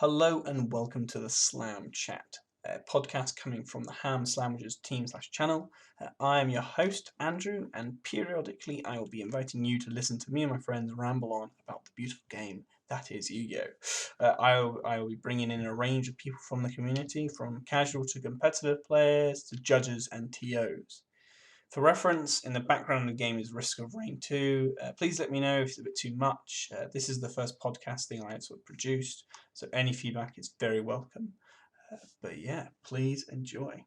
Hello and welcome to the Slam Chat, a podcast coming from the Ham SLAMwiches team/channel. I am your host, Andrew, and periodically I will be inviting you to listen to me and my friends ramble on about the beautiful game that is YuGiOh. I will be bringing in a range of people from the community, from casual to competitive players to judges and TOs. For reference, in the background of the game is Risk of Rain 2. Please let me know if it's a bit too much. This is the first podcasting I sort of produced, so any feedback is very welcome. But yeah, please enjoy.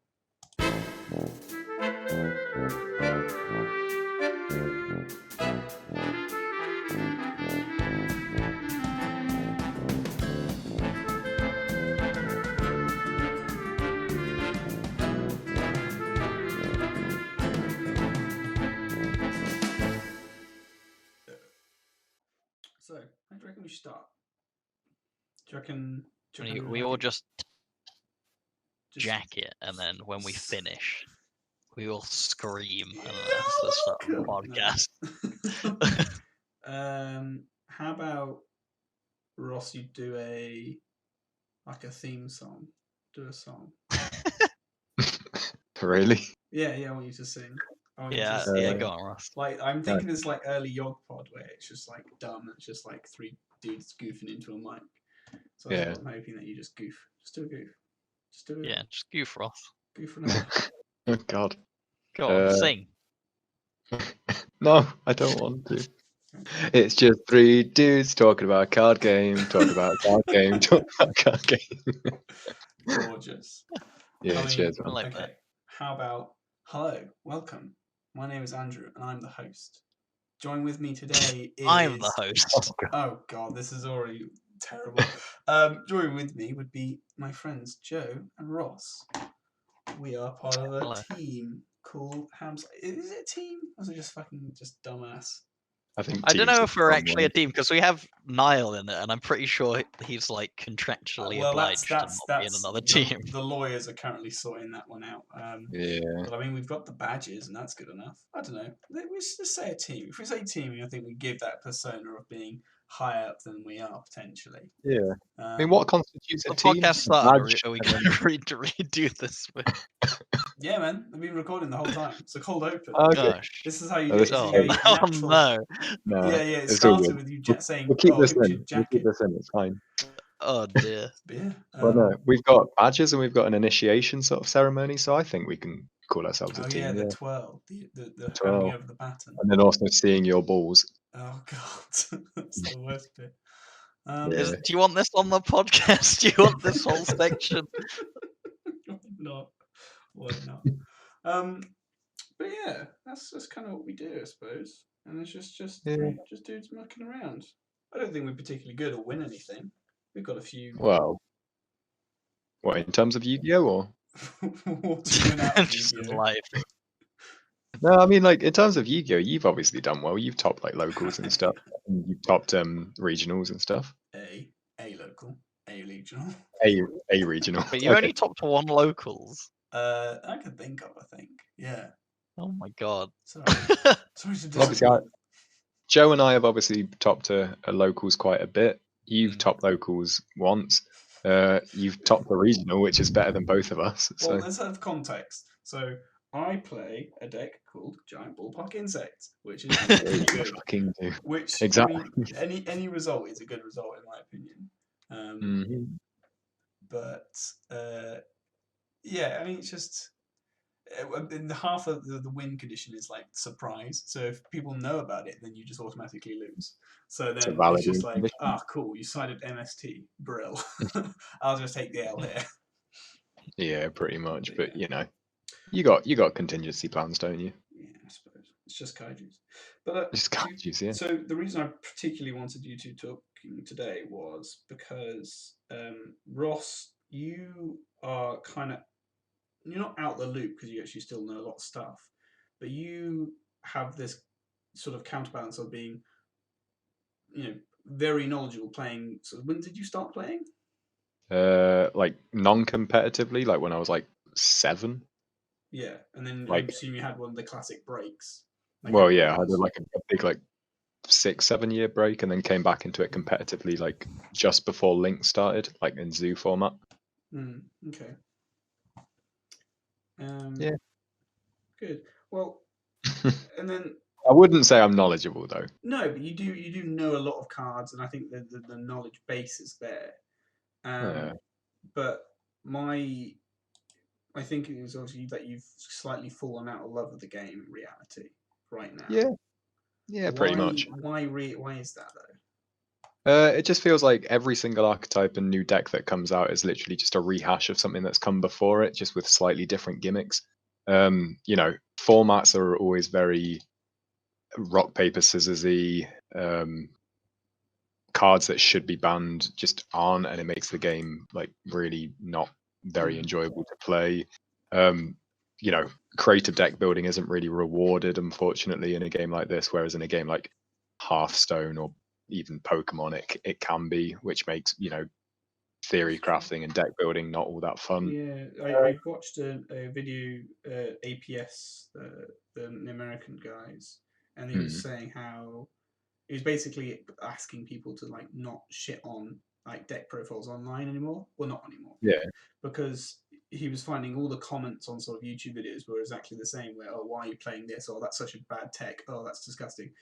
So, how do you reckon we start? Do you reckon We all just jack it, and then when we finish, we all scream, and that's the start of the podcast. How about Ross? You do a theme song. Do a song. Really? Yeah. I want you to sing. Yeah, go on, Ross. Like I'm thinking it's like early YuGiOh pod where it's just like dumb. It's just like three dudes goofing into a mic. So I'm hoping that you just goof. Just do a goof. Just do it. Yeah, just goof, Ross. Goof another. Oh God. Go on, sing. No, I don't want to. It's just three dudes talking about a card game, talking about a card game, talking about a card game. Gorgeous. Yeah, cheers, man. I like that. How about hello, welcome. My name is Andrew, and I'm the host. Join with me today is... I'm the host. Oh God, this is already terrible. Join with me would be my friends Joe and Ross. We are part of a team called Ham. Is it a team? Or is it just dumbass? I don't know if we're actually a team because we have Niall in it, and I'm pretty sure he's like contractually obliged to not be in another team. The lawyers are currently sorting that one out. But I mean, we've got the badges, and that's good enough. I don't know. Let's just say a team. If we say team, I think we give that persona of being higher up than we are potentially. Yeah. I mean, what constitutes a team? Podcast starter, are we going to redo this? Yeah, man. I've been recording the whole time. It's a cold open. Oh, gosh. This is how you do it. No. Yeah. It started with you saying, we'll keep this in. We'll keep this in. It's fine. Oh dear. Well, no, we've got badges and we've got an initiation sort of ceremony, so I think we can call ourselves a team. Yeah, the twirl, the handing over the baton, and then also seeing your balls. Oh God, that's the worst bit. Do you want this on the podcast? Do you want this whole section? Why not? But yeah, that's kind of what we do, I suppose. And it's just dudes mucking around. I don't think we're particularly good or win anything. We've got a few. Well, what in terms of YuGiOh or? What do you win out of Just YuGiOh? life. No, I mean, like in terms of YuGiOh, you've obviously done well. You've topped like locals and stuff. And you've topped regionals and stuff. A local, A regional, A regional. But you only topped one locals. I could think of. I think, yeah. Oh my God. Sorry to obviously, Joe and I have obviously topped a locals quite a bit. You've topped locals once. You've topped the regional, which is better than both of us. Well, let's have context. So I play a deck called Giant Ballpark Insects, which is really good. Fucking do. Which exactly. I mean, any result is a good result in my opinion. But yeah, I mean, it's just in the half of the win condition is like surprise. So if people know about it, then you just automatically lose. So then it's just like, cool, you sided MST, brill. I'll just take the L here. Yeah, pretty much. But you know, you got contingency plans, don't you? Yeah, I suppose it's just kaijus. But just kaijus, yeah. So the reason I particularly wanted you two talking today was because Ross, you are you're not out the loop because you actually still know a lot of stuff, but you have this sort of counterbalance of being, very knowledgeable playing. So when did you start playing? Like non-competitively, like when I was like 7. Yeah, and then I assume you had one of the classic breaks. Well, yeah, I had like a big like 6-7 year break, and then came back into it competitively like just before Link started, like in zoo format. Okay. Yeah. Good. Well, and then I wouldn't say I'm knowledgeable though. no, but you do know a lot of cards, and I think the knowledge base is there. But I think it is obviously that you've slightly fallen out of love with the game in reality right now. Yeah, pretty much. Why is that though? It just feels like every single archetype and new deck that comes out is literally just a rehash of something that's come before it, just with slightly different gimmicks. You know, formats are always very rock paper scissorsy. Cards that should be banned just aren't, and it makes the game like really not very enjoyable to play. You know, creative deck building isn't really rewarded, unfortunately, in a game like this, whereas in a game like Hearthstone or even Pokemon, it can be, which makes, you know, theory crafting and deck building not all that fun. Yeah, I watched a video, APS, the American guys, and he was saying how he was basically asking people to like not shit on like deck profiles online anymore. Well, not anymore. Yeah. Because he was finding all the comments on sort of YouTube videos were exactly the same. Where, oh, why are you playing this? Oh, that's such a bad tech. Oh, that's disgusting.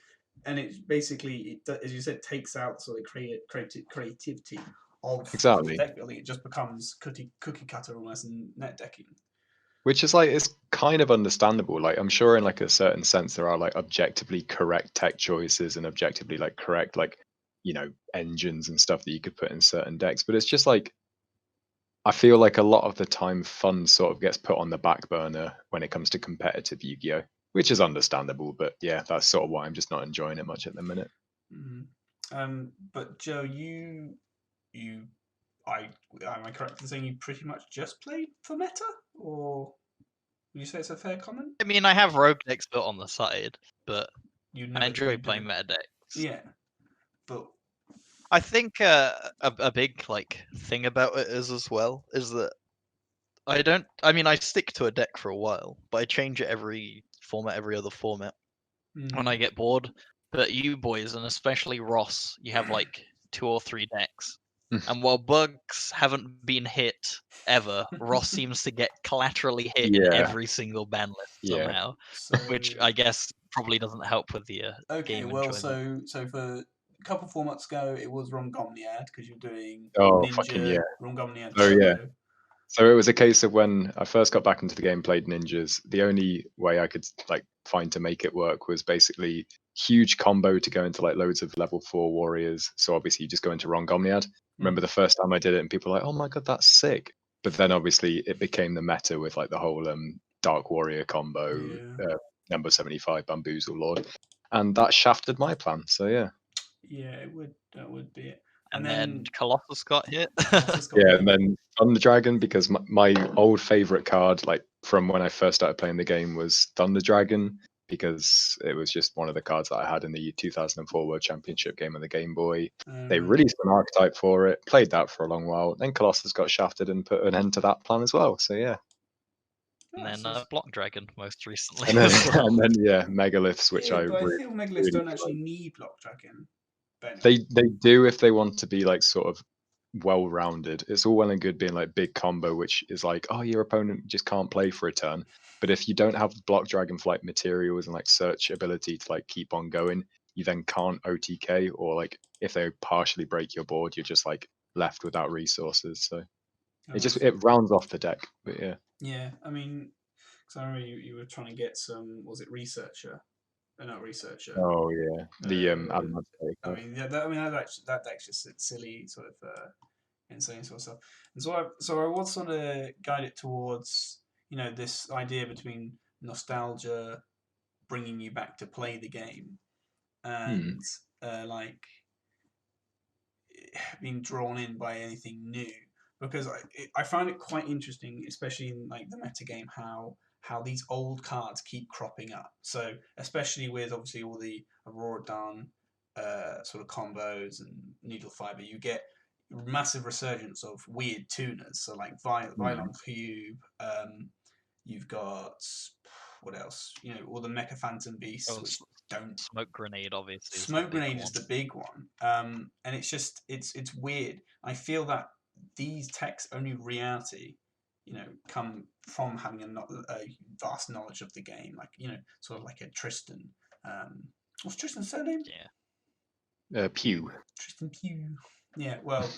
And it basically, as you said, takes out sort of creativity of Exactly. deck building. It just becomes cookie cutter almost in net decking. Which is like, it's kind of understandable. Like, I'm sure in like a certain sense there are like objectively correct tech choices and objectively like correct, like, you know, engines and stuff that you could put in certain decks. But it's just like, I feel like a lot of the time fun sort of gets put on the back burner when it comes to competitive Yu-Gi-Oh, which is understandable. But yeah, that's sort of why I'm just not enjoying it much at the minute. But Joe, am I correct in saying you pretty much just played for meta, or would you say it's a fair comment? I mean, I have rogue decks built on the side, but I enjoy playing meta. meta decks. Yeah, but I think a big like thing about it is as well is that I stick to a deck for a while, but I change it every other format when I get bored. But you boys, and especially Ross, you have like 2 or 3 decks. And while bugs haven't been hit ever, Ross seems to get collaterally hit in every single ban list somehow, which I guess probably doesn't help with the game enjoyment. So for a couple formats ago, it was Rongomniad because you're doing Ninja, Rongomniad. Oh yeah. So it was a case of when I first got back into the game, played ninjas, the only way I could like find to make it work was basically huge combo to go into like loads of level 4 warriors. So obviously you just go into Rongomniad. Remember the first time I did it and people were like, oh my god, that's sick. But then obviously it became the meta with like the whole Dark Warrior combo, number 75 Bamboozle Lord. And that shafted my plan. So yeah. Yeah, that would be it. And then Colossus got hit. And then Thunder Dragon, because my old favorite card, like from when I first started playing the game, was Thunder Dragon, because it was just one of the cards that I had in the 2004 World Championship game on the Game Boy. They released an archetype for it, played that for a long while. Then Colossus got shafted and put an end to that plan as well. So yeah. And then Block Dragon most recently. And then, Megaliths, which I feel Megaliths don't actually need Block Dragon. They do if they want to be like sort of well-rounded. It's all well and good being like big combo, which is like, oh, your opponent just can't play for a turn. But if you don't have Block Dragon for like materials and like search ability to like keep on going, you then can't OTK, or like if they partially break your board, you're just like left without resources. So it rounds off the deck. But yeah. Yeah, I mean, because I remember you were trying to get some, was it Researcher? Not Researcher. Oh yeah, the I mean, that deck's just silly, sort of insane sort of stuff. And so I was sort of guided towards, you know, this idea between nostalgia bringing you back to play the game and like being drawn in by anything new, because I found it quite interesting, especially in like the metagame, how these old cards keep cropping up. So especially with obviously all the Aurora Dawn sort of combos and Needle Fiber, you get massive resurgence of weird tuners. So like Vylon Cube, you've got what else? You know, all the Mecha Phantom Beasts. don't. Smoke grenade, obviously. Smoke grenade is the big one, and it's just it's weird. I feel that these techs only reality, come from having a vast knowledge of the game, like sort of like a Tristan. What's Tristan's surname? Yeah. Pew. Tristan Pugh. Yeah, well,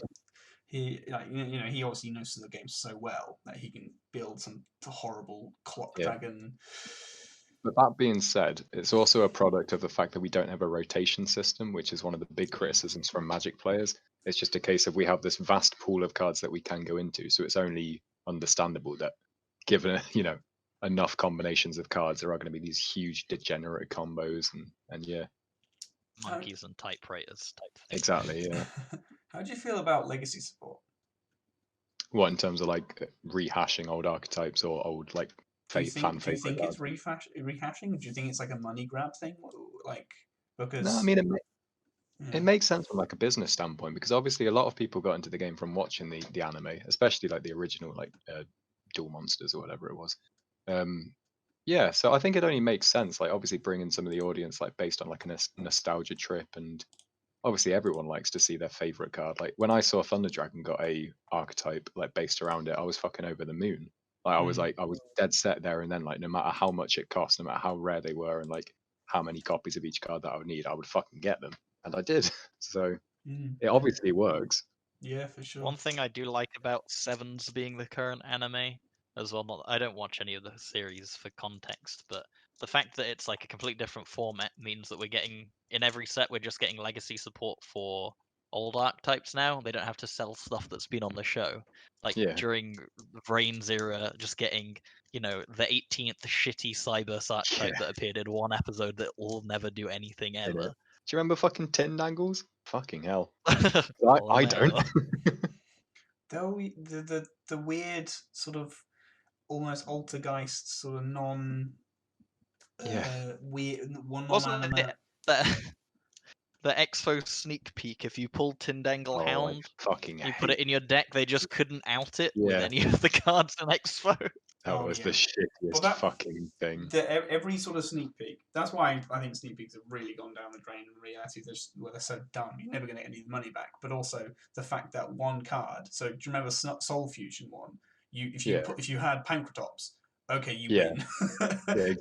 he he obviously knows the game so well that he can build some horrible clock dragon. But that being said, it's also a product of the fact that we don't have a rotation system, which is one of the big criticisms from Magic players. It's just a case of we have this vast pool of cards that we can go into, so it's only understandable that given enough combinations of cards, there are going to be these huge degenerate combos and yeah. Monkeys and typewriters type thing. Exactly, yeah. How do you feel about legacy support? What, in terms of like rehashing old archetypes or old like Do you fan think favorite it's rehashing? Do you think it's like a money grab thing? Like, because No, I mean it makes sense from like a business standpoint, because obviously a lot of people got into the game from watching the anime, especially like the original like Duel Monsters or whatever it was. Yeah, so I think it only makes sense, like obviously bringing some of the audience like based on like a nostalgia trip, and obviously everyone likes to see their favorite card. Like when I saw Thunder Dragon got a archetype like based around it, I was fucking over the moon. Like I was dead set there and then, like no matter how much it cost, no matter how rare they were, and like how many copies of each card that I would need, I would fucking get them, and I did. So it obviously works. Yeah, for sure. One thing I do like about Sevens being the current anime as well, I don't watch any of the series for context, but the fact that it's like a completely different format means that we're getting, in every set, we're just getting legacy support for old archetypes now. They don't have to sell stuff that's been on the show. Like during Vrain's era, just getting, the 18th shitty Cybers archetype that appeared in one episode that will never do anything ever. Do you remember fucking Tin Dangles? Fucking hell. Oh, I no. don't. Though the weird sort of almost Altergeist sort of weird one Wasn't non-anime. the Expo sneak peek? If you pulled Tindangle Hound, fucking you put it in your deck, they just couldn't out it with Yeah. any of the cards in Expo. That was the shittiest fucking thing. Every sort of sneak peek. That's why I think sneak peeks have really gone down the drain in reality. They're so dumb. You're never going to get any money back. But also the fact that one card. So do you remember Soul Fusion one? If you had Pankratops, okay, you win. Exactly.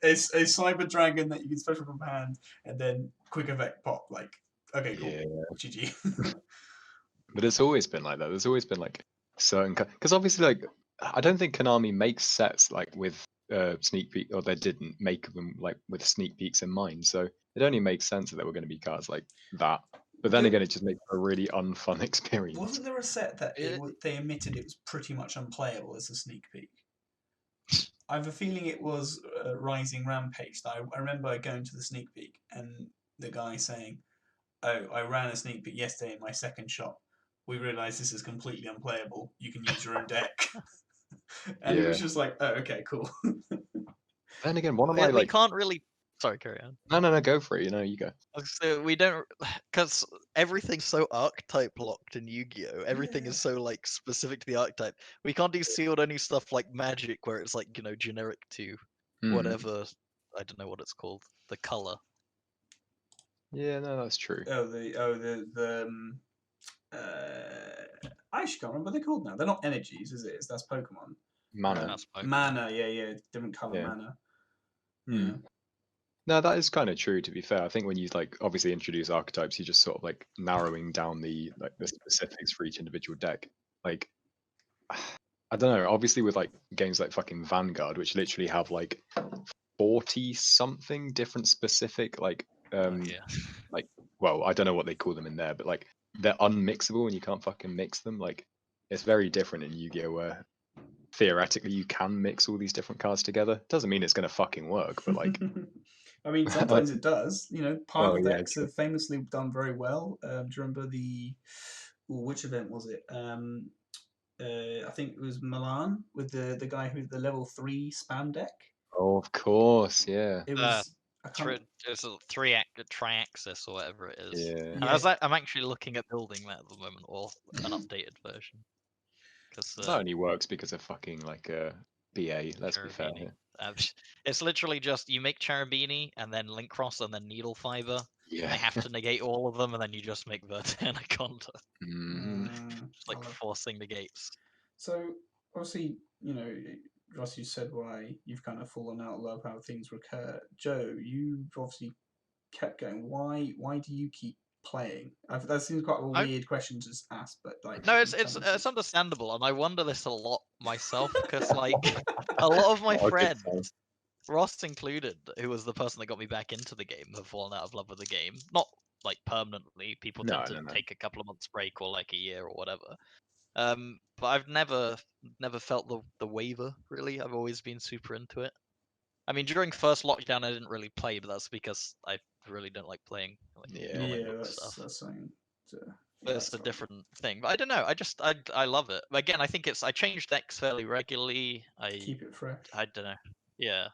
a Cyber Dragon that you can special from hand, and then Quick Effect pop. Like, okay, cool. Yeah. GG. But it's always been like that. There's always been like certain, because obviously like I don't think Konami makes sets like with sneak peek, or they didn't make them like with sneak peeks in mind. So it only makes sense that there were going to be cards like that. But then again, it just makes a really unfun experience. Wasn't there a set that they admitted it was pretty much unplayable as a sneak peek? I have a feeling it was Rising Rampage. I remember going to the sneak peek and the guy saying, "Oh, I ran a sneak peek yesterday in my second shop. We realised this is completely unplayable. You can use your own deck." And it was just like, "Oh, okay, cool." Then again, one of my we can't really. Sorry, carry on. No, go for it. You go. So we don't, because everything's so archetype locked in Yu-Gi-Oh. Everything is so like specific to the archetype. We can't do sealed only stuff like Magic, where it's like generic to whatever. I don't know what it's called. The color. Yeah, no, that's true. I actually can't remember what they're called now. They're not energies, is it? That's Pokemon. Mana. That's Pokemon. Mana, yeah, different color mana. Yeah. No, that is kind of true. To be fair, I think when you like obviously introduce archetypes, you're just sort of like narrowing down the specifics for each individual deck. Like, I don't know. Obviously, with like games like fucking Vanguard, which literally have like 40 something different specific like like, well, I don't know what they call them in there, but like they're unmixable and you can't fucking mix them. Like, it's very different in Yu-Gi-Oh, where theoretically you can mix all these different cards together. Doesn't mean it's gonna fucking work, but like. I mean, sometimes it does. Pile decks have famously done very well. Do you remember which event was it? I think it was Milan with the guy who the level 3 spam deck. Oh, of course, yeah. It was. It's a tri-axis or whatever it is. Yeah. I'm actually looking at building that at the moment, or an updated version. That only works because of fucking like BA. Let's be fair Cherubini. here. It's literally just you make Cherubini and then Link Cross and then Needle Fiber. Yeah. They have to negate all of them, and then you just make Verta Anaconda. Just like I love- forcing negates. So obviously, Ross, you said why you've kind of fallen out of love, how things recur. Joe, you've obviously kept going. Why do you keep playing? That seems quite a weird question to just ask, but like No, you it's can tell me. it's understandable, and I wonder this a lot myself because like a lot of my Not a good friends, sign. Ross included, who was the person that got me back into the game, have fallen out of love with the game. Not like permanently. People No, tend to no. take a couple of months break or like a year or whatever. But I've never felt the waiver really. I've always been super into it. I mean, during first lockdown, I didn't really play, but that's because I really don't like playing like, Yeah. comic book that's stuff. something. But it's a different thing. But I don't know. I love it. Again, I think I change decks fairly regularly. Keep it fresh. I don't know. Yeah,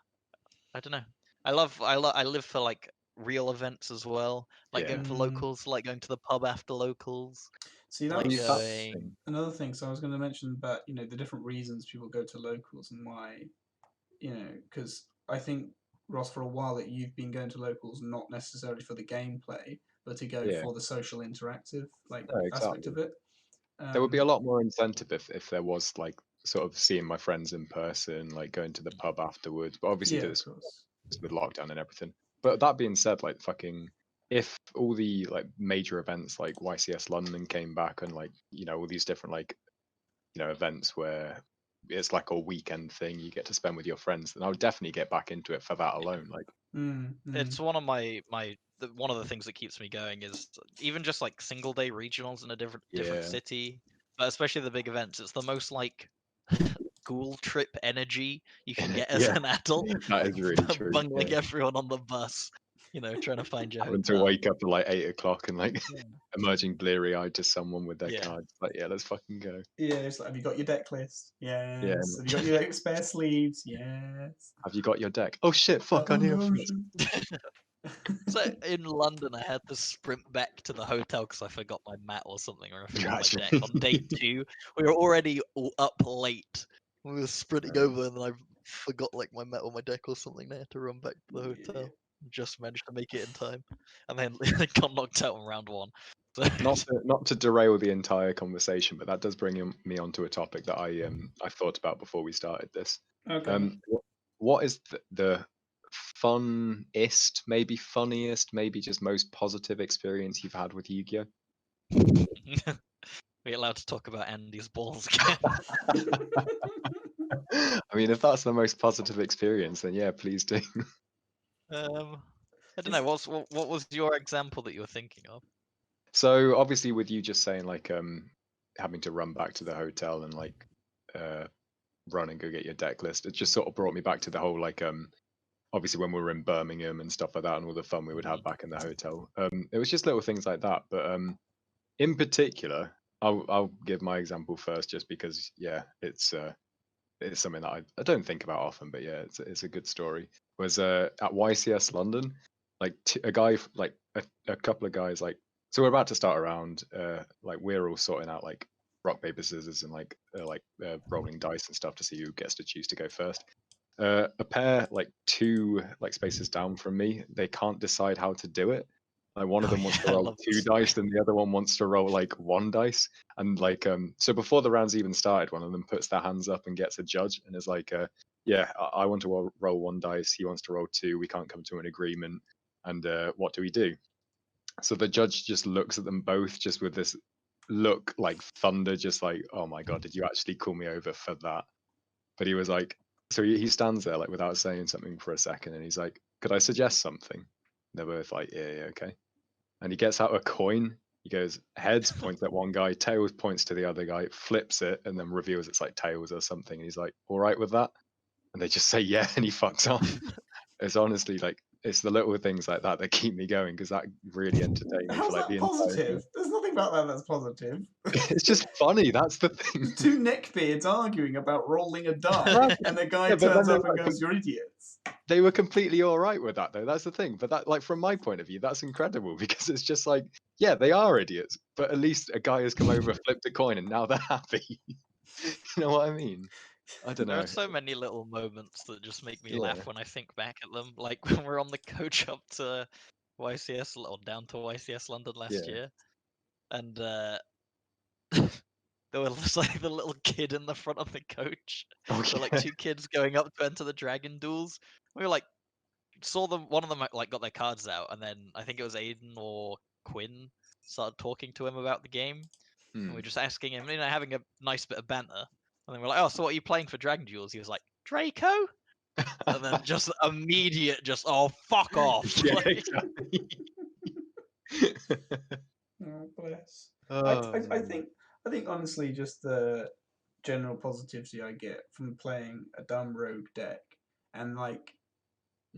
I don't know. I live for like real events as well. Like Yeah. going to locals, like going to the pub after locals. See, that Like was going. another thing. So I was going to mention about the different reasons people go to locals and why, because I think Ross, for a while that you've been going to locals not necessarily for the gameplay, but to go Yeah. for the social interactive No, aspect of exactly. it. There would be a lot more incentive if there was like sort of seeing my friends in person, like going to the pub afterwards. But obviously Yeah, this of course. with lockdown and everything. But that being said, like fucking if all the like major events like YCS London came back and like, all these different like, events where it's like a weekend thing you get to spend with your friends, then I would definitely get back into it for that alone. Like It's one of one of the things that keeps me going is even just like single day regionals in a different Yeah. city, but especially the big events. It's the most like school trip energy you can get as Yeah. an adult. That is really true. Bungling Yeah. everyone on the bus, trying to find your Having to hotel. wake up at like 8 o'clock and like Yeah. emerging bleary eyed to someone with their Yeah. cards. Like, yeah, let's fucking go. Yeah, it's like, have you got your deck list? Yes. Yeah. Have you got your spare sleeves? Yes. Have you got your deck? Oh shit, fuck, I need a So in London, I had to sprint back to the hotel because I forgot my mat or something, or I forgot my deck. On day 2, we were already up late. We were sprinting over, and then I forgot like my mat or my deck or something. I had to run back to the hotel. Just managed to make it in time, and then I got knocked out in round 1. So Not to derail the entire conversation, but that does bring me onto a topic that I thought about before we started this. Okay. What is the funnest, maybe funniest, maybe just most positive experience you've had with YuGiOh? we allowed to talk about Andy's balls again. I mean, if that's the most positive experience, then yeah, please do. I don't know. What was your example that you were thinking of? So obviously, with you just saying like having to run back to the hotel and like run and go get your deck list, it just sort of brought me back to the whole like obviously when we were in Birmingham and stuff like that, and all the fun we would have back in the hotel. It was just little things like that. But in particular, I'll give my example first, just because it's something that I don't think about often, but yeah, it's a good story. Was at YCS London, like a guy, like a couple of guys, like, so we're about to start a round, like we're all sorting out like rock paper scissors and like rolling dice and stuff to see who gets to choose to go first. A pair like 2 like spaces down from me, they can't decide how to do it. Like one of them wants to roll 2 dice, and the other one wants to roll like 1 dice. And like so before the rounds even started, one of them puts their hands up and gets a judge and is like, I want to roll 1 dice, he wants to roll 2, we can't come to an agreement, and what do we do? So the judge just looks at them both just with this look like thunder, just like, oh my god, did you actually call me over for that? But he was like, so he stands there like without saying something for a second, and he's like, could I suggest something? They're both like, yeah, okay. And he gets out a coin. He goes, heads, points at one guy, tails, points to the other guy, flips it, and then reveals it's like tails or something. And he's like, all right with that? And they just say, yeah, and he fucks off. It's honestly like, it's the little things like that that keep me going, because that really entertained me. How's for like that the positive? There's nothing about that that's positive. It's just funny. That's the thing. 2 neckbeards arguing about rolling a die, and the guy turns up and goes, "You're idiots." They were completely all right with that, though. That's the thing. But that, like, from my point of view, that's incredible, because it's just like, yeah, they are idiots, but at least a guy has come over, flipped a coin, and now they're happy. You know what I mean? I don't There know. are so many little moments that just make me Yeah. laugh when I think back at them. Like when we're on the coach up to YCS or down to YCS London last Yeah. year, and there was like the little kid in the front of the coach. Oh, So like yeah. 2 kids going up to enter the dragon duels. We were like saw them. One of them like got their cards out, and then I think it was Aiden or Quinn started talking to him about the game. And Hmm. we're just asking him, having a nice bit of banter. And then we're like, "Oh, so what are you playing for Dragon Duels?" He was like, "Draco." And then just immediate, oh, fuck off. Yeah, Like, exactly. Oh, bless. Oh, I think honestly, just the general positivity I get from playing a dumb rogue deck, and like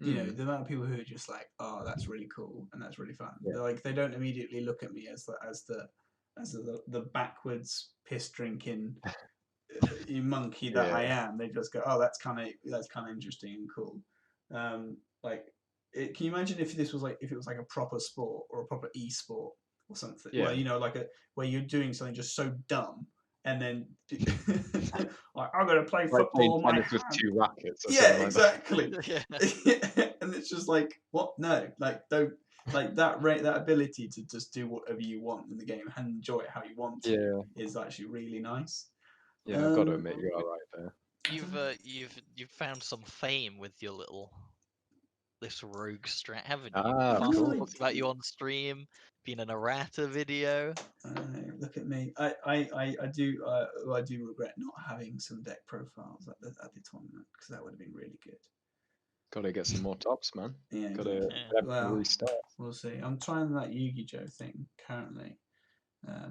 mm, the amount of people who are just like, oh, that's really cool and that's really fun. Yeah. They're like, they don't immediately look at me as the backwards piss drinking monkey that Yeah. I am. They just go, oh, that's kind of interesting and cool. Like, can you imagine if this was like if it was like a proper sport or a proper e-sport or something? Yeah. Well, like where you're doing something just so dumb. And then, like, I'm gonna play Like playing football. My tennis with hand. 2 rackets or Yeah, something like exactly. yeah. And it's just like, what? No, like don't like that ability to just do whatever you want in the game and enjoy it how you want that. to Yeah. is actually really nice. Yeah, I've got to admit, you are right there. You've found some fame with your this rogue strat, haven't you? Ah, of Fast No, I course. talked about you didn't. on stream, been in a errata video. Look at me. I do regret not having some deck profiles at the tournament because that would have been really good. Got to get some more tops, man. Yeah, Got to Yeah. well, restart. we'll see. I'm trying that YuGiOh thing currently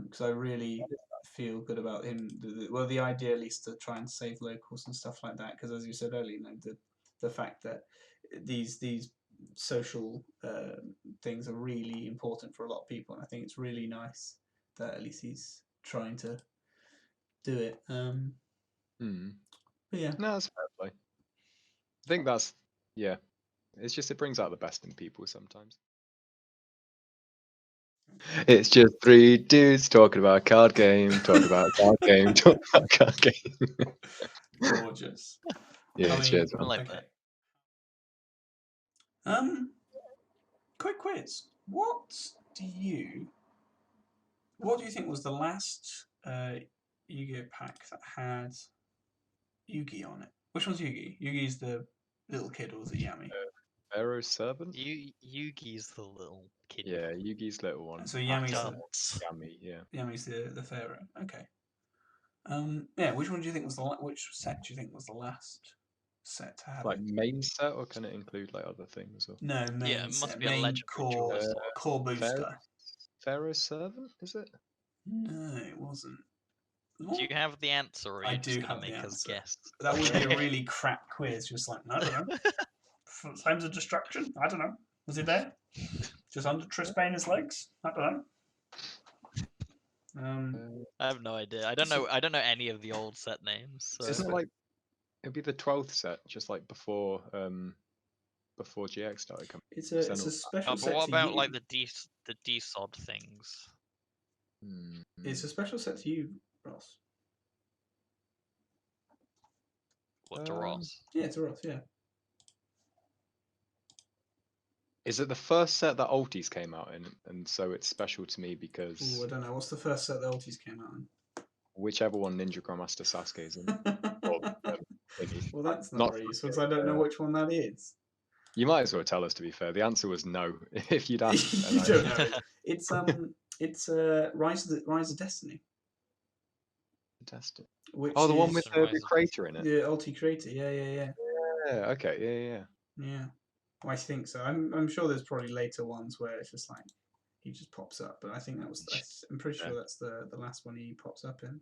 because I really feel good about him. The idea at least to try and save locals and stuff like that. Because as you said earlier, the fact that these social things are really important for a lot of people, and I think it's really nice that at least he's trying to do it. Hmm. But yeah, No, that's fair play. I think that's, yeah. It's just, it brings out the best in people sometimes. It's just 3 dudes talking about a card game, talking about a card game, talking about a card game. gorgeous. Yeah, cheers, I man. like Okay. that. Quick quiz. What do you think was the last Yu-Gi-Oh pack that had Yugi on it? Which one's Yugi? Yugi's the little kid, or was it Yami? Pharaoh's Servant? Yugi's the little kid. Yeah, Yugi's little one. So Yami's Adults. Yami, yeah. Yami's the pharaoh. Okay. Yeah. Which one do you think was which set do you think was the last set to have Like it? main set, or can it include like other things? Or No, Yeah, main it must set, be a main legendary core duelist. core booster. Pharaoh's Servant, is it? No, it wasn't. Do you have the answer, or are I you do just gonna have the make us answer. guess? That would be a really crap quiz. Just like, I don't know. Flames of Destruction? I don't know. Was it there? Just under Trisbane's legs? I don't know. I have no idea. I don't know. I don't know any of the old set names. So. Isn't it like, it'd be the 12th set, just like before GX started coming? It's a special but set what to about you. like the DSOD things? It's a special set to you, Ross. What to Ross? Yeah, to Ross. Yeah. Is it the first set that Altis came out in, and so it's special to me because Ooh, I don't know. What's the first set the Altis came out in? whichever one Ninja Grandmaster Sasuke's in. Well, that's not very useful because I don't know which one that is. You might as well tell us. To be fair, the answer was no. If you'd asked, You don't know. It's Rise of Destiny. Fantastic. Which Oh, the one with Rise the of crater in it. the Ulti Creator. Yeah. Yeah. Okay. Yeah. Well, I think so. I'm sure there's probably later ones where it's just like he just pops up, but I think that was. I'm pretty sure that's the last one he pops up in.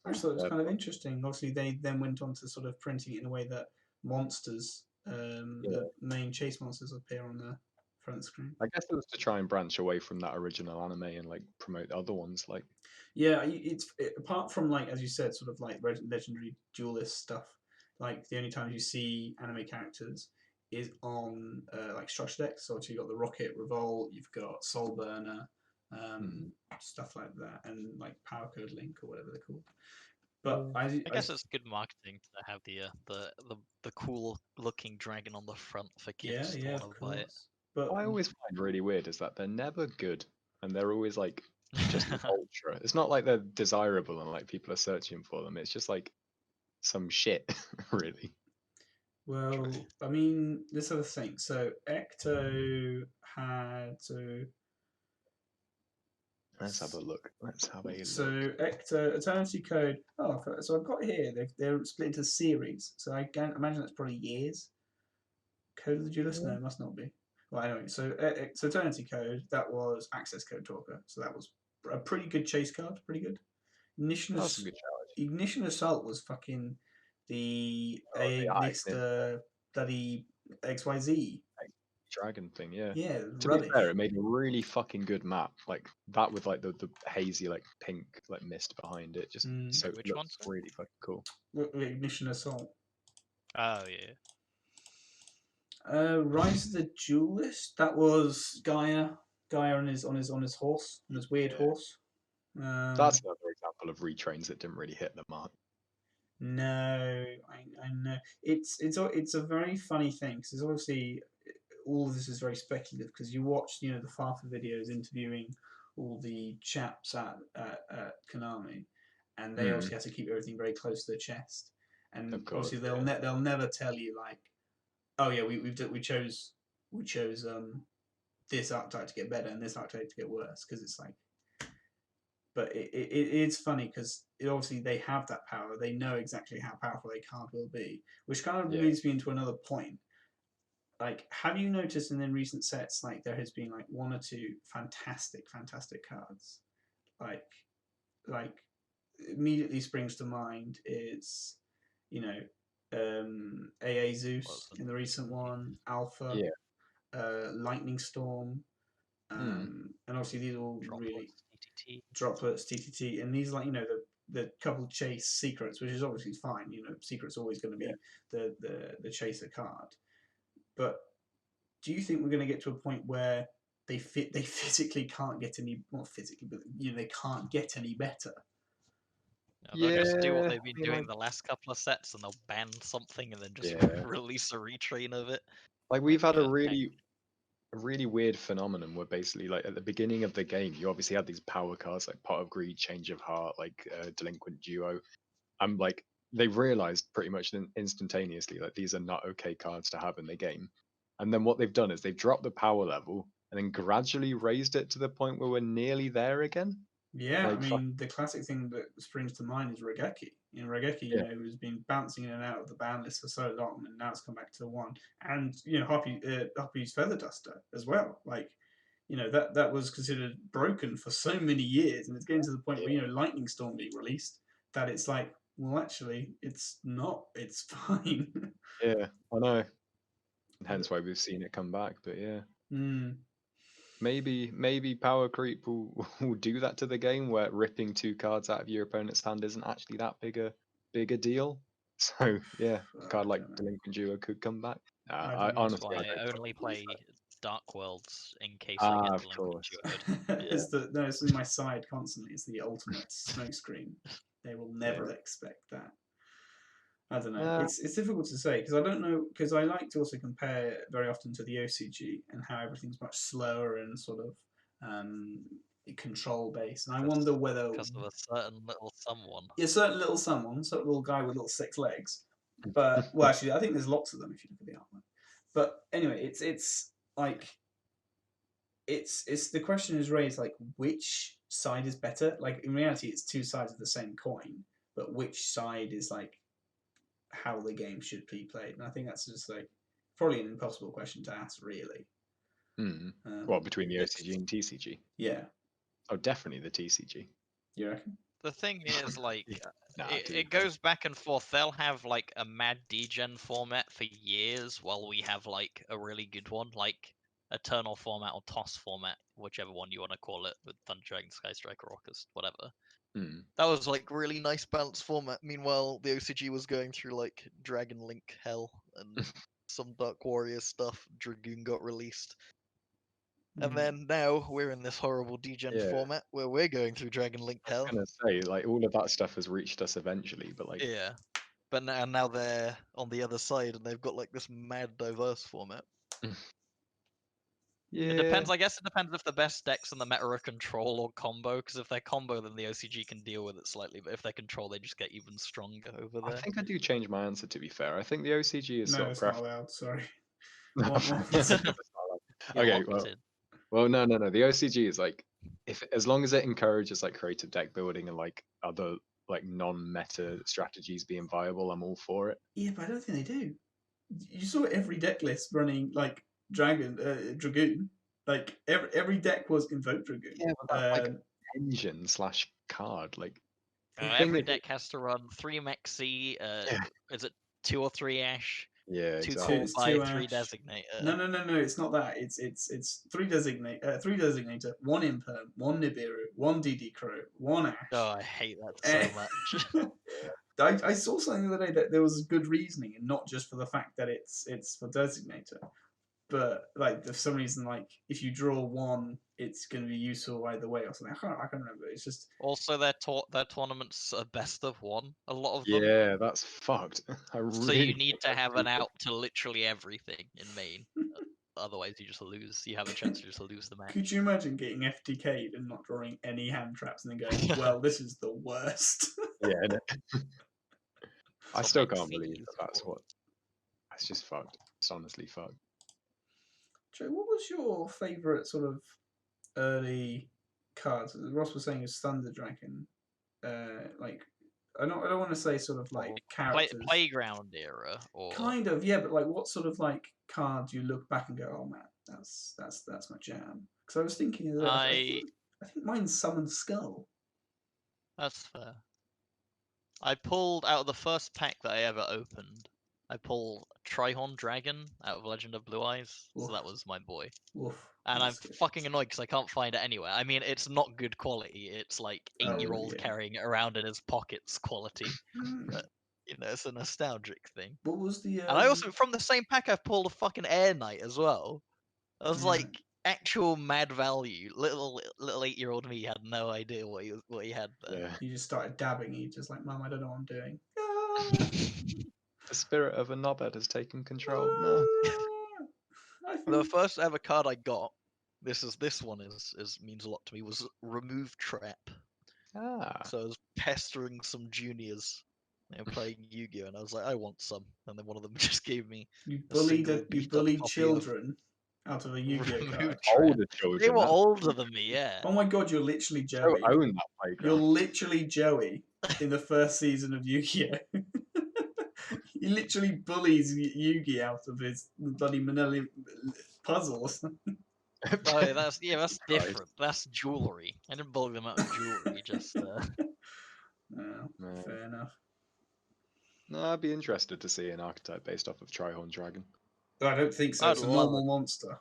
I just thought it was kind of interesting. Obviously, they then went on to sort of printing it in a way that monsters, the main chase monsters, appear on the front screen. I guess it was to try and branch away from that original anime and like promote other ones. Like, yeah, apart from like as you said, sort of like legendary duelist stuff. Like the only times you see anime characters is on like structure decks. So you've got the Rocket Revolt, you've got Soul Burner, stuff like that, and like Power Code Link or whatever they're called. But I guess it's good marketing to have the cool looking dragon on the front for yeah, kids to yeah, want of to buy it. course. But What I always find really weird is that they're never good, and they're always like just an ultra. It's not like they're desirable and like people are searching for them. It's just like some shit, really. well, True. I mean, this other thing. So Ecto had Let's have a look. Let's have a so look. Ecto Eternity Code. Oh, so I've got here. They're split into series. So I can imagine that's probably years. Code of the Duelist? No, it must not be. Well, anyway, so Eternity Code, that was Access Code Talker. So that was a pretty good chase card. Pretty good. Ignition, That's a good challenge. Ignition Assault was fucking the Oh, the Ignis bloody XYZ. dragon thing, yeah. Yeah, To be fair, rubbish. it made a really fucking good map. Like that with like the hazy like pink like mist behind it. Just so it Which looks one's that? really fucking cool. Ignition Assault. Oh yeah. Rise of the Duelist. That was Gaia. Gaia on his horse, on his weird Yeah. horse. That's another example of retrains that didn't really hit the mark. No, I know. It's a very funny thing because obviously all of this is very speculative because you watch the Fafa videos interviewing all the chaps at Konami, and they obviously have to keep everything very close to their chest, and Of course, obviously they'll never tell you like, oh yeah, we chose this archetype to get better and this archetype to get worse because it's like. But it's funny because obviously they have that power. They know exactly how powerful a card will be, which kind of leads me into another point. Like, have you noticed in recent sets, like there has been like one or two fantastic cards, like immediately springs to mind is, you know, AA Zeus in the recent one, Alpha, Lightning Storm, and obviously these are all really droplets, TTT, and these like the couple chase secrets, which is obviously fine. Secret's always going to be the chaser card, but do you think we're going to get to a point where they physically can't get any, not physically, but they can't get any better? No, they'll just do what they've been doing the last couple of sets, and they'll ban something and then just release a retrain of it. Like we've had a really weird phenomenon where basically like at the beginning of the game you obviously had these power cards like Pot of Greed, Change of Heart, like Delinquent Duo. I'm like they realized pretty much instantaneously like these are not okay cards to have in the game, and then what they've done is they've dropped the power level and then gradually raised it to the point where we're nearly there again. Yeah, I mean, the classic thing that springs to mind is Regeki. Regeki, has been bouncing in and out of the ban list for so long, and now it's come back to one. And Hoppy's Feather Duster as well. Like, that was considered broken for so many years, and it's getting to the point where Lightning Storm being released that it's like, well, actually, it's not. It's fine. Yeah, I know. Hence why we've seen it come back, but yeah. Maybe power creep will do that to the game where ripping two cards out of your opponent's hand isn't actually that big a deal. So yeah, a card like Delinquent Duo could come back. I honestly, I only play Dark Worlds in case I get Delinquent Duo. It's in my side constantly. It's the ultimate smokescreen. They will never expect that. I don't know. It's difficult to say because I don't know, because I like to also compare very often to the OCG and how everything's much slower and sort of control based. And I wonder whether because of a certain little someone. Yeah, certain little guy with little 6 legs. But well, actually, I think there's lots of them if you look at the artwork. But anyway, it's like it's the question is raised like which side is better? Like in reality, it's two sides of the same coin, but which side is like how the game should be played? And I think that's just like probably an impossible question to ask, really. What, between the OCG and TCG? Yeah. Oh, definitely the TCG. You reckon? The thing is, like, it goes back and forth. They'll have like a mad degen format for years, while we have like a really good one, like Eternal format or Toss format, whichever one you want to call it, with Thunder Dragon, Sky Striker, Orcus, whatever. That was like really nice balanced format. Meanwhile, the OCG was going through like Dragon Link hell and some Dark Warrior stuff. Dragoon got released. And then now we're in this horrible degen Yeah. format where we're going through Dragon Link I was hell. gonna say, like, all of that stuff has reached us eventually, but like, Yeah. But now they're on the other side and they've got like this mad diverse format. yeah, It depends. I guess it depends if the best decks in the meta are control or combo. Because if they're combo, then the OCG can deal with it slightly. But if they're control, they just get even stronger over I there. think I do change my answer. To be fair, I think the OCG is No, sort of it's not preference. allowed. Sorry. No, What- You're okay, locked in. well, no. The OCG is like, if as long as it encourages like creative deck building and like other like non-meta strategies being viable, I'm all for it. Yeah, but I don't think they do. You saw every deck list running like Dragoon. Like every deck was Invoke Dragoon. Yeah, but that's like engine / card. Like the thing Every is, deck has to run 3 Mexi. Is it 2 or 3 Ash? yeah, 2 exactly. It's Call by, two 3 Ash. Designator. No, it's not that. It's three designator, one Imperm, one Nibiru, one DD Crow, one Ash. Oh, I hate that so much. I saw something the other day that there was good reasoning, and not just for the fact that it's for designator, but like for some reason, like if you draw one, it's going to be useful either way or something. I can't remember. It's just Also, their tournaments are best of one. A lot of them. Yeah, that's fucked. So you need to have an out to literally everything in main. Otherwise, you just lose. You have a chance to just lose the match. Could you imagine getting FTK'd and not drawing any hand traps and then going, well, this is the worst? Yeah, I So still Mexi can't believe is that's cool. what. That's just fucked. It's honestly fucked. Joe, what was your favourite sort of early cards? Ross was saying it's Thunder Dragon. Like, I don't want to say sort of like characters. Playground era, or Kind of, yeah, but like what sort of like card you look back and go, oh man, that's my jam. Because I was thinking of that. I think mine's Summon Skull. That's fair. I pulled out of the first pack that I ever opened. I pulled Trihorn Dragon out of Legend of Blue Eyes, so that was my boy. Oof, and I'm fucking annoyed because I can't find it anywhere. I mean, it's not good quality. It's like 8-year-old carrying it around in his pockets quality. But, you know, it's a nostalgic thing. What was the? And I also, from the same pack, I've pulled a fucking Air Knight as well. I was like, actual mad value. Little 8-year-old me had no idea what he had there. Yeah. You just started dabbing. You just like, Mum, I don't know what I'm doing. The spirit of a knobhead has taken control. No. The first ever card I got, this one means a lot to me, was Remove Trap. So I was pestering some juniors, playing Yu-Gi-Oh, and I was like, I want some, and then one of them just gave me. You bullied children out of a Yu-Gi-Oh card. Older children. They were older than me, yeah. Oh my god, you're literally Joey. I own that playground. You're literally Joey in the first season of Yu-Gi-Oh. He literally bullies Yugi out of his bloody Manila puzzles. Oh, that's different. That's jewelry. I didn't bully them out of jewelry. Just. No, fair enough. No, I'd be interested to see an archetype based off of Trihorn Dragon. I don't think so. It's a normal monster.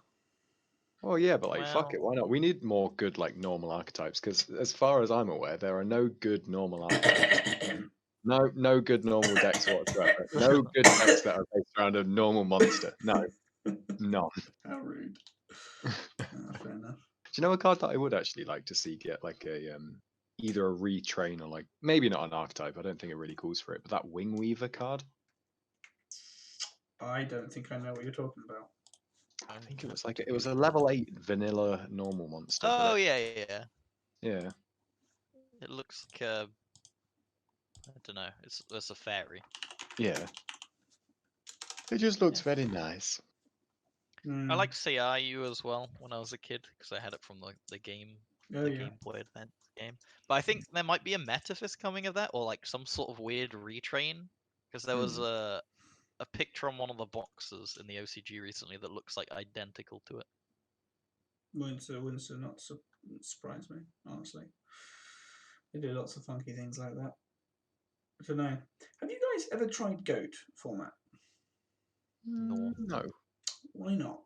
Oh yeah, but like fuck it, why not? We need more good like normal archetypes because as far as I'm aware, there are no good normal archetypes. No good normal decks whatsoever. No good decks that are based around a normal monster. No, none. How rude. Fair enough. Do you know a card that I would actually like to see get like a either a retrain or like maybe not an archetype? I don't think it really calls for it, but that Wing Weaver card. I don't think I know what you're talking about. I think it was a level 8 vanilla normal monster. Oh yeah. Yeah. It looks like a. I don't know. It's a fairy. Yeah. It just looks very nice. I liked CRU as well when I was a kid because I had it from the Game Boy Advance game. But I think there might be a Metaphys coming of that, or like some sort of weird retrain, because there was a picture on one of the boxes in the OCG recently that looks like identical to it. Wouldn't not surprise me, honestly. They do lots of funky things like that. I don't know. Have you guys ever tried GOAT format? No. Why not?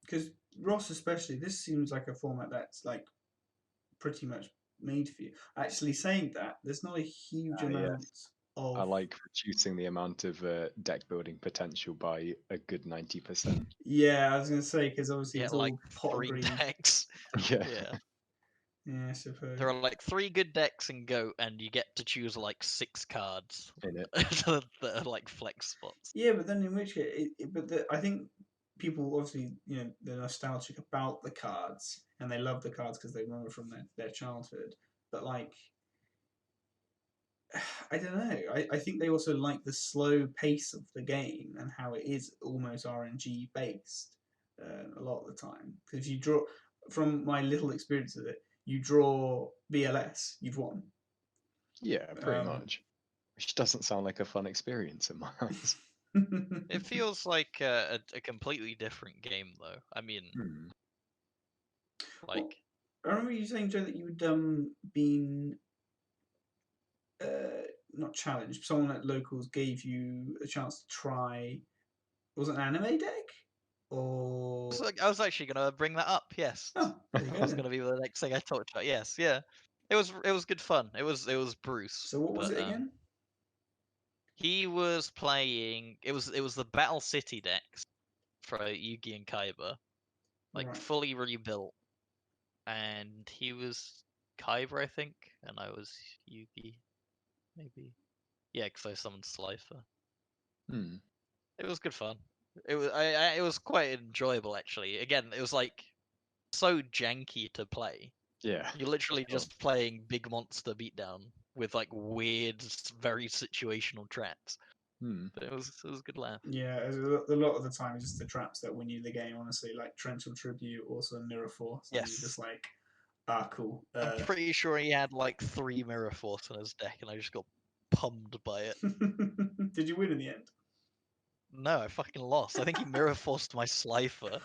Because Ross, especially, this seems like a format that's like pretty much made for you. Actually, saying that, there's not a huge amount I of like reducing the amount of deck building potential by a good 90%. Yeah, I was gonna say because obviously Get it's like all pot of 3 greed. decks. Yeah. Yeah. Yeah, I suppose. There are like 3 good decks in Go, and you get to choose like 6 cards In it. that are like flex spots. Yeah, but then in which case, I think people obviously, they're nostalgic about the cards and they love the cards because they remember from their childhood. But like, I don't know. I think they also like the slow pace of the game and how it is almost RNG based a lot of the time. Because if you draw, from my little experience of it, you draw BLS, you've won. Yeah, pretty much. Which doesn't sound like a fun experience in my eyes. It feels like a completely different game, though. I mean, Hmm. like, I remember you saying, Joe, that you'd been not challenged. Someone at locals gave you a chance to try. Was it an anime deck? Or I was actually gonna bring that up. Yes, oh, there you go that was then. gonna be the next thing I talked about. Yes, yeah, it was good fun. It was Bruce. So what was but, it again? He was playing. It was the Battle City decks for Yugi and Kaiba, like Right. fully rebuilt, and he was Kaiba, I think, and I was Yugi, maybe. Yeah, because I summoned Slifer. Hmm. It was good fun. It was quite enjoyable actually. Again, it was like so janky to play. Yeah. You're literally Sure. just playing big monster beatdown with like weird, very situational traps. Hmm. But it was a good laugh. Yeah, a lot of the time it's just the traps that win you the game. Honestly, like Torrential Tribute, also Mirror Force, and you're Yes. just like, cool. I'm pretty sure he had like 3 Mirror Force in his deck, and I just got pummed by it. Did you win in the end? No, I fucking lost. I think he Mirror Forced my Slifer.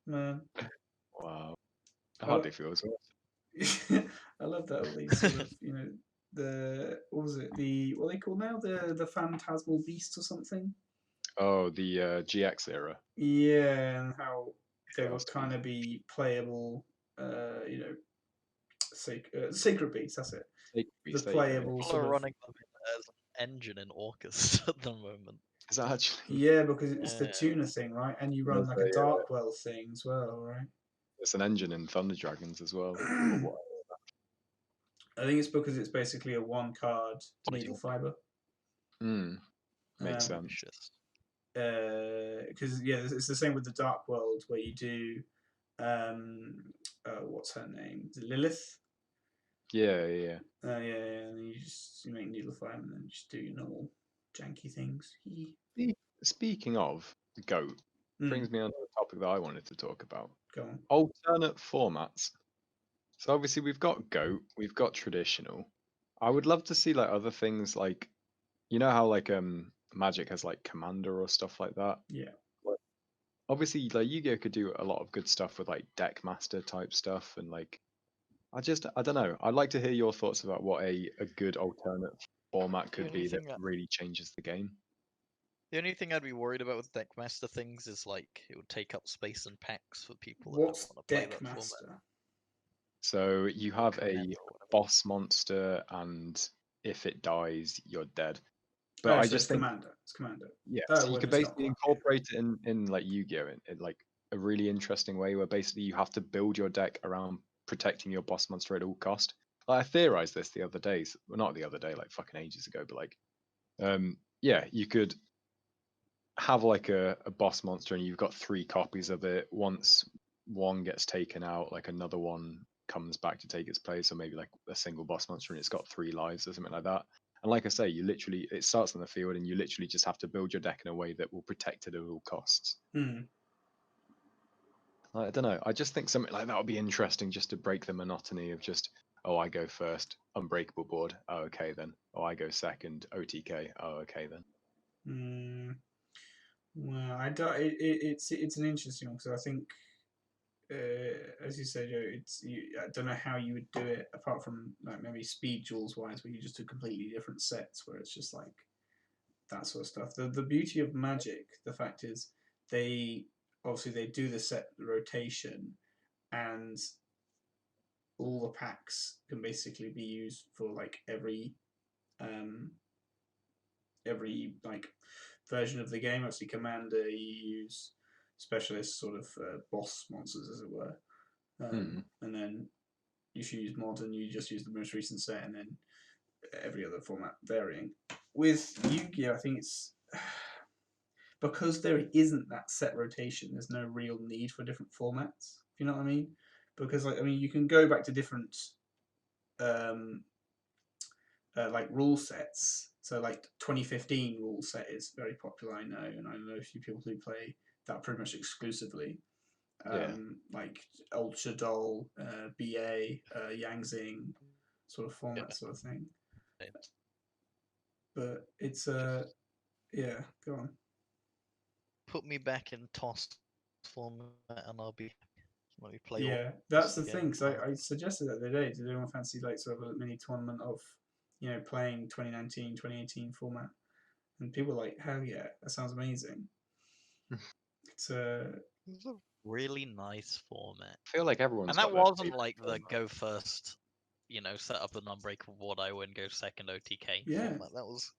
Man, Wow. I I, hardly feels worse. I love that all these sort of the what was it what are they called now, the phantasmal beast or something. Oh, the GX era. Yeah, and how they would Chaos kind Beast. of be playable. Sacred beast. That's it. Sacred The Beast, there you go. Yeah. playable People sort are of. running them as an engine in Orcus at the moment. Is that actually? Yeah, because it's the Yeah. tuna thing, right? And you run There's like a a, Darkwell thing as well, right? There's an engine in Thunder Dragons as well. Or what? I think it's because it's basically a one card needle fiber. Hmm. Makes sense. Vicious. Because it's the same with the Dark World where you do what's her name? Is it Lilith? Yeah, yeah. And you make needle fiber and then just do your normal janky things. Speaking of GOAT, brings me on to the topic that I wanted to talk about. Go on. Alternate formats. So obviously we've got GOAT, we've got traditional. I would love to see like other things like, you know how like Magic has like Commander or stuff like that. Yeah. Like, obviously like YuGiOh could do a lot of good stuff with like deck master type stuff and like I don't know. I'd like to hear your thoughts about what a good alternate format could be that really changes the game. The only thing I'd be worried about with Deckmaster things is like it would take up space in packs for people that What's don't want to play that Deckmaster? format. So you have a Commander or whatever. boss monster, and if it dies, you're dead. But I so just think, Commander. It's Commander. yeah, Oh, so you well, could it's not basically quite, incorporate it in like Yu-Gi-Oh in like a really interesting way, where basically you have to build your deck around protecting your boss monster at all cost. Like, I theorized this the other day, well, not the other day, like fucking ages ago, but like, yeah, you could have like a boss monster and you've got 3 copies of it. Once one gets taken out, like another one comes back to take its place, or maybe like a single boss monster and it's got 3 lives or something like that. And like I say, it starts on the field and you literally just have to build your deck in a way that will protect it at all costs. I don't know. I just think something like that would be interesting, just to break the monotony of just, oh, I go first, unbreakable board. Oh, okay then. Oh, I go second, OTK. Oh, okay then. Well, I don't. It's an interesting one because I think, as you said, Joe, I don't know how you would do it apart from like maybe speed duels wise, where you just do completely different sets, where it's just like that sort of stuff. The beauty of Magic, the fact is, they do the set rotation, and all the packs can basically be used for like every every version of the game. Obviously, Commander, you use specialist sort of boss monsters, as it were, and then if you use Modern, you just use the most recent set, and then every other format varying. With Yu-Gi-Oh, I think it's because there isn't that set rotation. There's no real need for different formats. If you know what I mean? Because you can go back to different rule sets. So 2015 rule set is very popular, I know, and I know a few people who play that pretty much exclusively. Like Ultra Doll, BA, Yangzing sort of format sort of thing. But it's yeah, go on. Put me back in TOS format and I'll be play. Yeah, that's the thing. So I suggested that the other day to do a fancy sort of a mini tournament of playing 2019, 2018 format, and people were like, hell yeah, that sounds amazing. It's a really nice format. I feel like everyone's and that wasn't like the go first, set up an unbreakable board, I win, go second OTK format. That was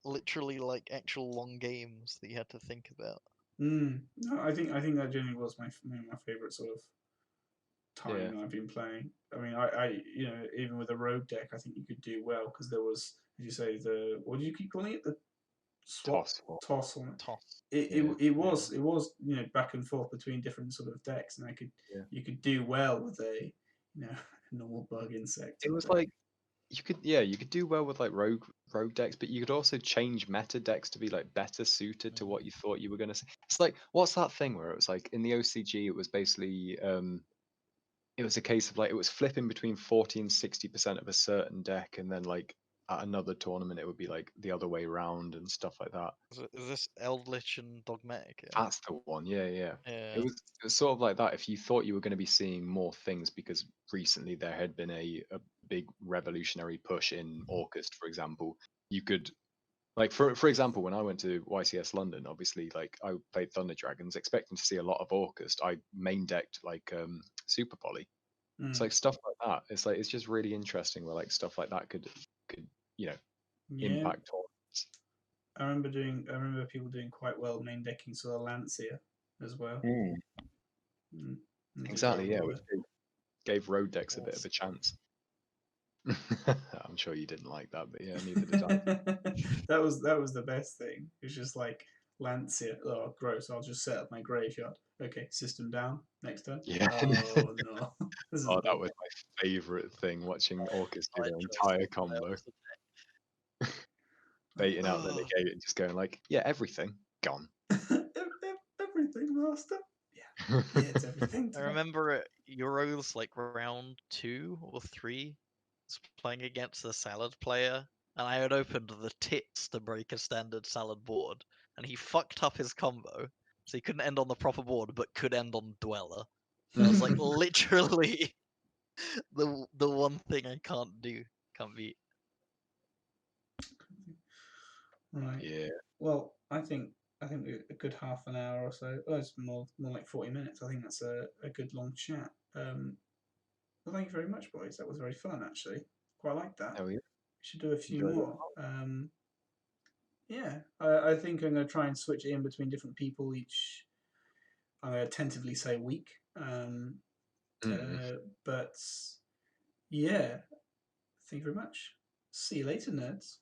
literally like actual long games that you had to think about. No, I think that generally was my favorite sort of time I've been playing. I mean, I even with a rogue deck, I think you could do well because there was, as you say, what do you keep calling it? The toss one. It was back and forth between different sort of decks, and you could do well with a normal bug insect. It was like you could do well with like rogue decks, but you could also change meta decks to be like better suited to what you thought you were going to say. It's like, what's that thing where it was like in the OCG, it was basically it was a case of like it was flipping between 40 and 60% of a certain deck, and then like at another tournament it would be like the other way around and stuff like that. Is this Eldritch and Dogmatic? That's the one. Yeah. It was sort of like that. If you thought you were going to be seeing more things, because recently there had been a big revolutionary push in Orcust, for example, you could, like, for example, when I went to YCS London, obviously, like, I played Thunder Dragons, expecting to see a lot of Orcust. I main decked like Super Poly. It's like stuff like that. It's like, it's just really interesting where like stuff like that could impact tournaments. I remember people doing quite well main decking sort of Lancia as well. Exactly, yeah, which gave road decks a bit of a chance. I'm sure you didn't like that, but yeah, neither did I. that was the best thing. It's just like Lancia. Oh, gross! I'll just set up my graveyard. Okay, system down. Next turn. Yeah. Oh no. That was my favorite thing, watching Orcust do their entire combo. Baiting out the negate and just going like, yeah, everything gone. Everything, master. Yeah, it's everything. I remember at Euros, like round 2 or 3, playing against a salad player, and I had opened the tits to break a standard salad board, and he fucked up his combo, so he couldn't end on the proper board, but could end on Dweller. That was like literally the one thing I can't beat. Right. Yeah. Well, I think a good half an hour or so. Oh, it's more like 40 minutes. I think that's a good long chat. Well, thank you very much, boys. That was very fun, actually. Quite like that. Oh, yeah. We should do a few more. Yeah, I think I'm going to try and switch it in between different people each. I'm going to tentatively say week. But yeah, thank you very much. See you later, nerds.